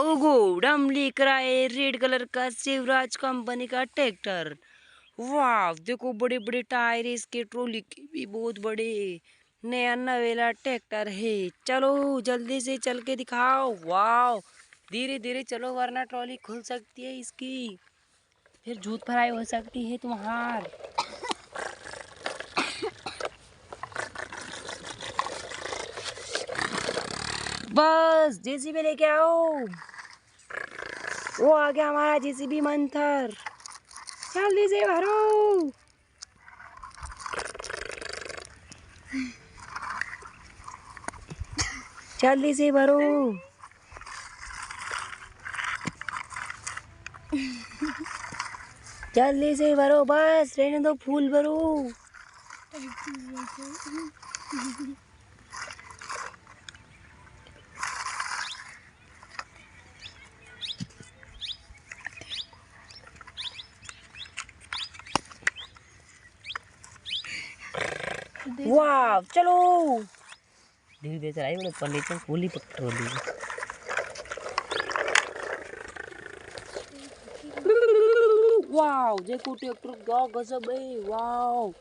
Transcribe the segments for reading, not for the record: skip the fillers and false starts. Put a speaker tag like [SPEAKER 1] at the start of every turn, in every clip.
[SPEAKER 1] ओगो डम लेकर आए रेड कलर का शिवराज कंपनी का ट्रैक्टर। वाह देखो बड़े बड़े टायर इसके, ट्रॉली के भी बहुत बड़े। नया नवेला ट्रैक्टर है। चलो जल्दी से चल के दिखाओ। वाह धीरे धीरे चलो वरना ट्रॉली खुल सकती है इसकी, फिर जूत भराई हो सकती है तुम्हार। बस जेसीबी लेके आओ। वो आ गया हमारा जेसीबी मंथर, जल्दी से भरो। जल्दी से भरो। जल्दी से भरो, बस रहने दो, फूल भरो। वाह चलो धीरे धीरे चलाइए, बड़े ऊपर नीचे फूल ही पकड़ लीजिए। वाह देखो ट्रैक्टर क्या गजब है। वाह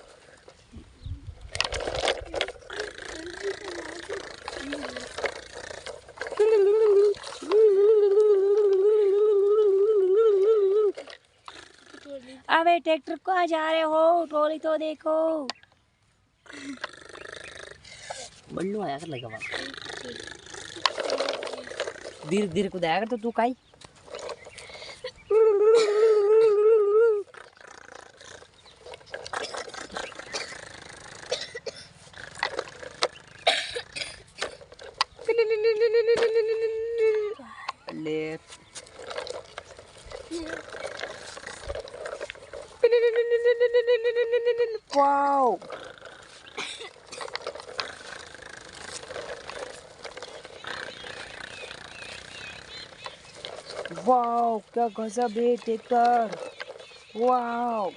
[SPEAKER 1] अबे ट्रैक्टर कहाँ जा रहे हो, ट्रॉली तो देखो। बल्लू आया कर लगा धीरे धीरे कुदाया कर तो तू काई। ले वाओ वाओ क्या गजब है ट्रैक्टर। वाओ